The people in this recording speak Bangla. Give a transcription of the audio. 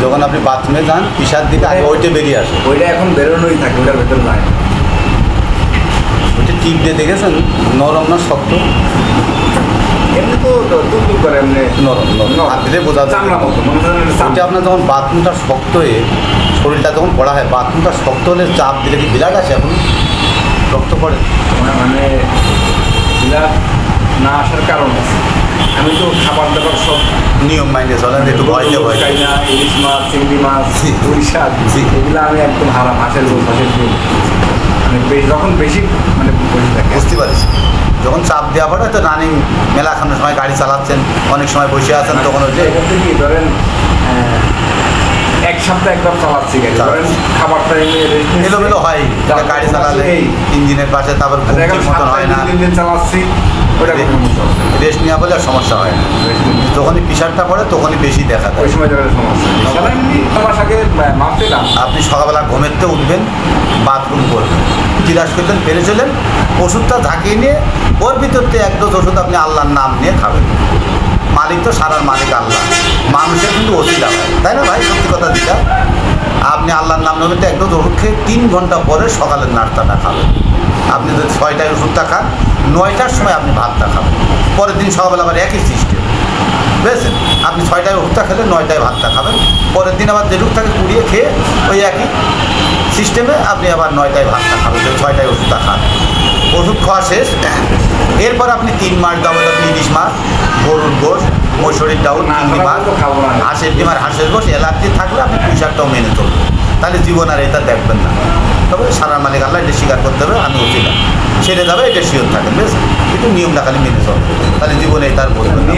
যখন আপনি বাথরুমে যান পিসার দিকে আগে ওইটা বেরিয়ে আসে, ওইটা এখন বেরোনোই থাকে, ওইটার ভেতরে যায় না। ওইটা টিপ দিয়ে দেখেছেন নরম না শক্ত? এমনি তো তুল করে এমনি নরম নরম হাত দিলে বোঝা যায়। চামড়া মতো মনে হয় ওইটা আপনার যখন বাথরুমটা শক্ত হয়ে শরীরটা যখন পড়া হয়, বাথরুমটা শক্ত হলে চাপ দিলে কি বিলাট আসে এখন রক্ত পড়ে? মানে বিলাট না আসার কারণ আছে। আমি তো খাবার দাবার সব নিয়ম মাইনে চলেন, একটু ভয়তে ভয়। খাই না, ইলিশ মাছ, চিংড়ি মাছ, জি। পুঁই শাক, জি। এগুলো আমি একদম হারাম, হাঁসের গোল, হাঁসের গোল। মানে যখন বেশি মানে বসে থাকে বুঝতে পারছি, যখন চাপ দেওয়া পড়ে তো রানিং মেলাখানোর সময় গাড়ি চালাচ্ছেন, অনেক সময় বসে আছেন, তখন ওই যে বলতে কি ধরেন এক সপ্তাহ একবার চালাচ্ছি গাড়ি, ধরেন খাবারটা এলোমেলো হয় গাড়ি চালালে, ইঞ্জিনের পাশে তারপর ঠিক মতন হয় না, দিন চালাচ্ছি, ওটা কোনো সমস্যা হচ্ছে না। রেস্ট নেওয়া বলে আর সমস্যা হয় না। যখনই প্রেশারটা পড়ে তখনই বেশি দেখা ওই যায়। সময় যাবে সমস্যা তাহলে এমনি আমার আগে মাপছিলাম। আপনি সকালবেলা ঘুমেরতে উঠবেন, বাথরুম করবেন, তিরাস করবেন, ফেলে চলেন, ওষুধটা ঝাঁকিয়ে নিয়ে ওর ভিতর থেকে এক ডোজ ওষুধ আপনি আল্লাহর নাম নিয়ে খাবেন। মালিক তো সারার মালিক আল্লাহ, মানুষের কিন্তু অসুবিধা হয়, তাই না ভাই? সত্যি কথা যেটা, আপনি আল্লাহর নাম নেবেন তো এক ডোজ ওষুধ খেয়ে 3 ঘন্টা পরে সকালের নাস্তাটা খাবেন। আপনি যদি 6টায় ওষুধটা খান, 9টার সময় আপনি ভাতটা খাবেন, পরের দিন সকালবেলা আবার একই সিস্টেম, বুঝেছেন? আপনি 6টায় ওষুধটা খেলে 9টায় ভাতটা খাবেন, পরের দিন আবার যেটুক থাকে কুড়িয়ে খেয়ে ওই একই সিস্টেমে আপনি আবার 9টায় ভাতটা খাবেন, যদি 6টায় ওষুধটা খান। ওষুধ খাওয়া শেষ, এরপর আপনি 3 মাস যাবত আপনি ইলিশ মাছ, গরুর গোশ, মসুরির ডাউল, চিংড়ি মাছ, হাঁসের ডিম আর হাঁসের গোশ, অ্যালার্জি থাকলে আপনি পুঁইশাকটাও মেনে চলবেন, তাহলে জীবন আর এটা দেখবেন না। তবে সারার মালিক আল্লাহ এটা স্বীকার করতে হবে, আমি ওছিলাম ছেড়ে যাবে, এটা শিওর থাকেন, বুঝেছেন? কিন্তু নিয়মটা খালি মেনে চলবে, তাহলে জীবনে এটা আর বলবেন না।